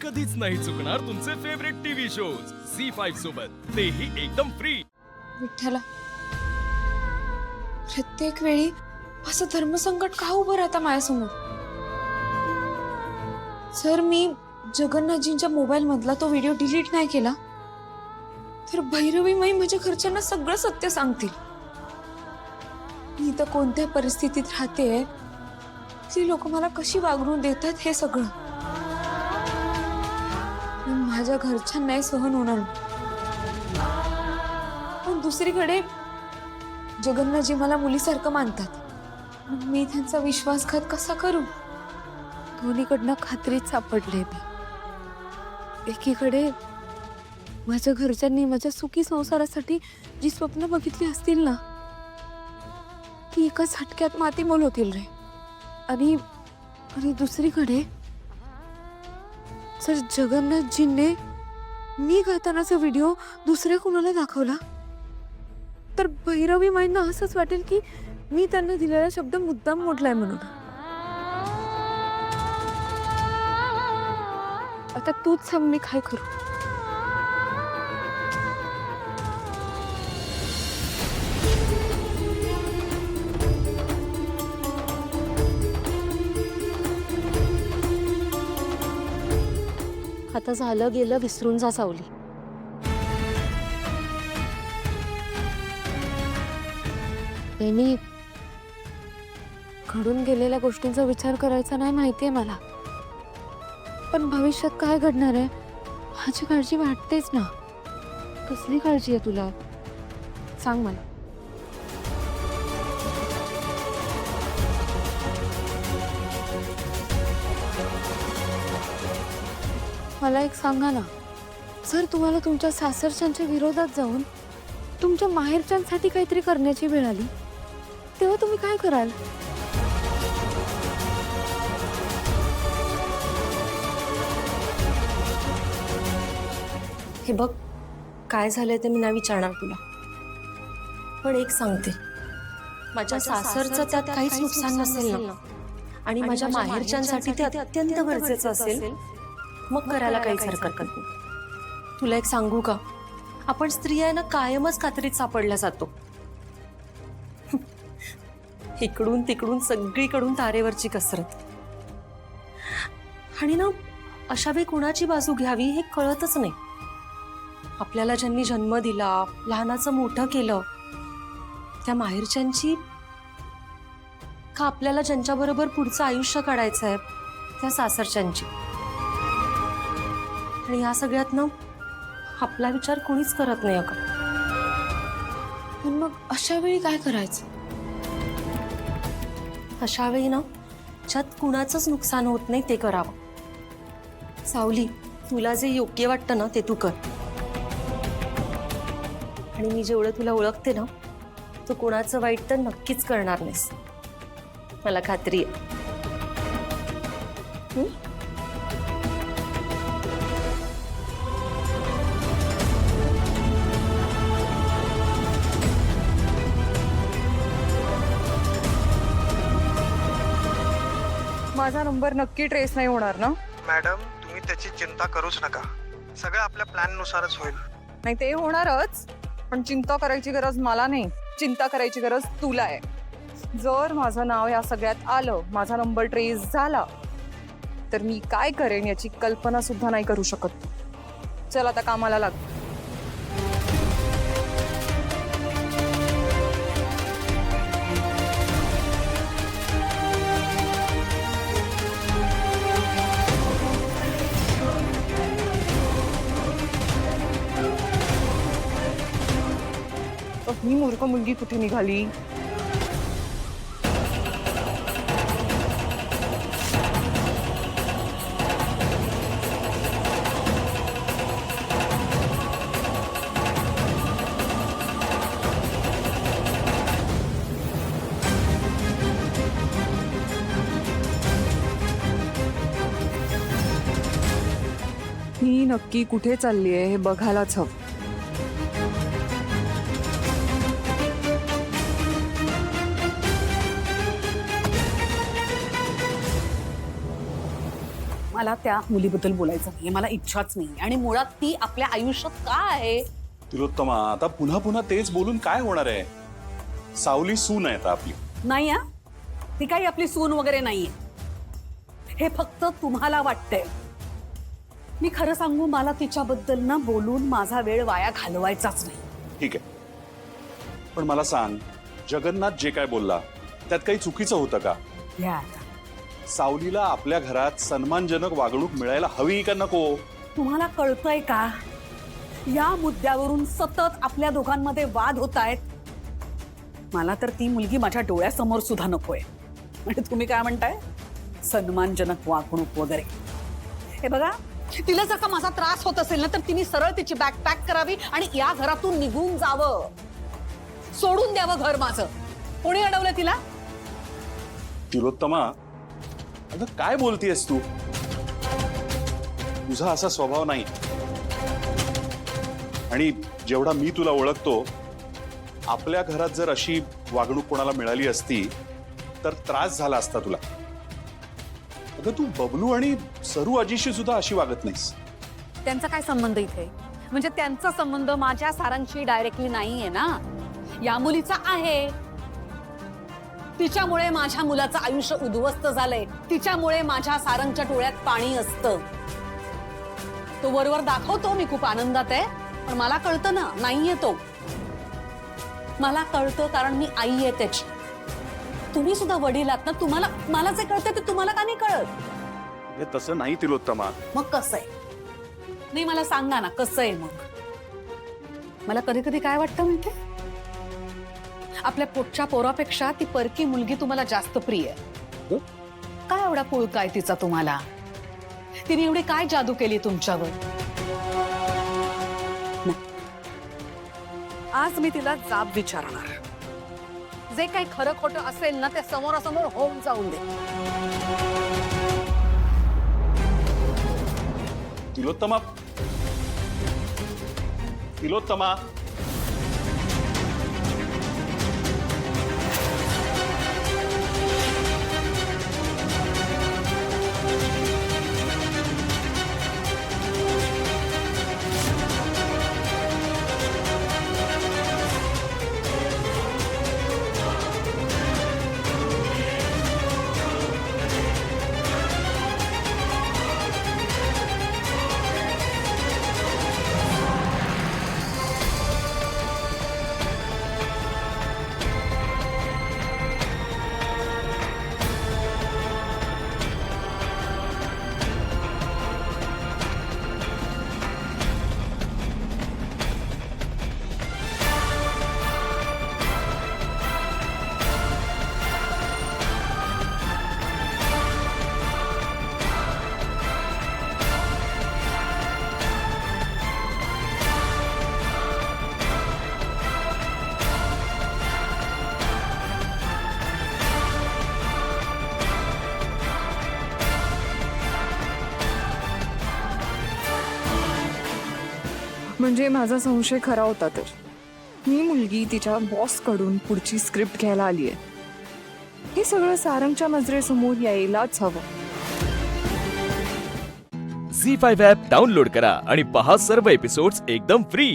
कधीच नाही चुकणार तुमचे फेवरेट टीव्ही शोज झी5 सोबत, तेही एकदम फ्री। विठ्ठला, प्रत्येक वेळी असं धर्मसंकट का उभं राहतं माझ्यासमोर? जर मी जगन्नाथजींच्या मोबाईल मधला तो व्हिडिओ डिलीट नाही केला तर भैरवी माई माझ्या घरच्यांना सगळं सत्य सांगतील। मी तर कोणत्या परिस्थितीत राहते, ती लोक मला कशी वागणूक देतात हे सगळं माझ्या घरच्यांनाही सहन होणार नाही। पण दुसरीकडे जगन्नाथजी मला मुलीसारखं मानतात, मग मी त्यांचा विश्वासघात कसा करू? दोन्हीकडनं खात्रीत सापडले मी। एकीकडे माझ्या घरच्यांनी माझ्या सुखी संसारासाठी जी स्वप्न बघितली असतील ना, ती एका झटक्यात मातीमोल होतील रे। आणि दुसरीकडे जर जगन्नाथजींनी मी गातानाचा व्हिडिओ दुसऱ्या कोणाला दाखवला तर भैरवी माईंना असंच वाटेल की मी त्यांना दिलेला शब्द मुद्दाम मोडलाय म्हणून। आता तूच सांग मी काय करू? आता झालं गेलं विसरून जा सावली। मी घडून गेलेल्या गोष्टींचा विचार करायचा नाही माहितीये मला, पण भविष्यात काय घडणार आहे माझी काळजी वाटतेच ना। कसली काळजी आहे तुला सांग मला। मला एक सांगा ना, जर तुम्हाला तुमच्या सासरच्यांच्या विरोधात जाऊन तुमच्या माहेरच्यांसाठी काहीतरी करण्याची वेळ आली तेव्हा तुम्ही काय कराल? हे बघ, काय झालंय ते मी नाही विचारणार तुला, पण एक सांगते, माझ्या सासरचं त्यात काहीच नुकसान नसेल ना, आणि माझ्या माहेरच्यांसाठी ते अत्यंत गरजेचं असेल, मग करायला काहीच हरकत नाही। तुला एक सांगू का, आपण स्त्रिया ना कायमच खात्रीत सापडल्या जातो। इकडून तिकडून सगळीकडून तारेवरची कसरत, आणि ना अशा वेळी कुणाची बाजू घ्यावी हे कळतच नाही। आपल्याला ज्यांनी जन्म दिला, लहानाचं मोठं केलं, त्या माहेरच्यांची का आपल्याला ज्यांच्याबरोबर पुढचं आयुष्य काढायचं आहे त्या सासरच्यांची, आणि या सगळ्यात ना आपला विचार कोणीच करत नाही अगं। पण मग अशा वेळी काय करायचं? अशा वेळी ना ज्यात कुणाचंच नुकसान होत नाही ते करावं। सावली, तुला जे योग्य वाटतं ना ते तू कर, आणि मी जेवढं तुला ओळखते ना, तू कोणाचं वाईट तर नक्कीच करणार नाहीस, मला खात्री आहे। माझा नंबर नक्की ट्रेस नाही होणार ना? मॅडम, तुम्ही त्याची चिंता करूच नका, सगळं आपल्या प्लॅन नुसारच होईल। नाही ते होणारच, पण चिंता करायची गरज मला नाही, चिंता करायची गरज तुला आहे। जर माझं नाव या सगळ्यात आलं, माझा नंबर ट्रेस झाला, तर मी काय करेन याची कल्पना सुद्धा नाही करू शकत। चल आता कामाला लाग। ही मूर्ख मुलगी कुठे निघाली? ही नक्की कुठे चालली आहे हे बघायलाच हवं। मला त्या मुलीबद्दल बोलायचं नाहीये, मला इच्छाच नाही. आणि मुळात ती आपल्या आयुष्यात का आहे? तिलोत्तमा, आता पुन्हा पुन्हा तेच बोलून काय होणार आहे? सावली सून आहे आता आपली. नाही हा, ती काही आपली सून वगैरे नाहीये. हे फक्त तुम्हाला वाटतंय. मी खरं सांगू, मला तिच्याबद्दल ना बोलून माझा वेळ वाया घालवायचाच नाही. ठीक आहे, पण मला सांग, जगन्नाथ जे काय बोलला त्यात काही चुकीचं होतं का? या आता. सावलीला आपल्या घरात सन्मानजनक वागणूक मिळायला हवी का नको? तुम्हाला कळतंय का? या मुद्द्यावरून सतत आपल्या दोघांमध्ये वाद होत आहेत. मला तर ती मुलगी माझ्या डोळ्यासमोर सुद्धा नकोय. म्हणजे तुम्ही काय म्हणताय, सन्मानजनक वागणूक वगैरे? हे बघा, तिला जर का माझा त्रास होत असेल ना, तर तिने सरळ तिची बॅग पॅक करावी आणि या घरातून निघून जावं, सोडून द्यावं घर माझं. कोणी अडवलं तिला? तिलोत्तमा, अगं काय बोलतेयस तू? तुझा असा स्वभाव नाही. आणि जेवढा मी तुला ओळखतो, आपल्या घरात जर अशी वागणूक कोणाला मिळाली असती तर त्रास झाला असता तुला. अगं तू बबलू आणि सरू आजीशी सुद्धा अशी वागत नाहीस. त्यांचा काय संबंध इथे? म्हणजे त्यांचा संबंध माझ्या सारांशी डायरेक्टली नाहीये ना, या मुलीचा आहे. तिच्यामुळे माझ्या मुलाचं आयुष्य उद्ध्वस्त झालंय. तिच्यामुळे माझ्या सारंगच्या डोळ्यात पाणी असतं. तो वरवर दाखवतो मी खूप आनंदात आहे, पण मला कळतं ना, नाहीये तो. मला कळतं, कारण मी आई आहे त्याची. तुम्ही सुद्धा वडील आहात ना, तुम्हाला मला जे कळतं ते तुम्हाला का नाही कळत? हे तसं नाही तिलोत्तमा. मग कसं आहे? नाही, मला सांगा ना कसं आहे मग. मला कधी कधी काय वाटतं माहिती, आपल्या पोटच्या पोरापेक्षा ती परकी मुलगी तुम्हाला जास्त प्रिय आहे. काय एवढा पुळका आहे तिचा तुम्हाला? तिने एवढी काय जादू केली तुमच्यावर? नाही. आज मी तिला जाब विचारणार. जे काही खरं खोटं असेल ना, ते समोरासमोर होऊन जाऊन दे. तिलोत्तमा, तिलोत्तमा, म्हणजे माझा संशय खरा होता. तर ही मुलगी तिच्या बॉस कडून पुढची स्क्रिप्ट घ्यायला आलीये. हे सगळं सारंगच्या नजरेसमोर यायलाच हवं. झी 5 ॲप डाउनलोड करा आणि पहा सर्व एपिसोड्स एकदम फ्री.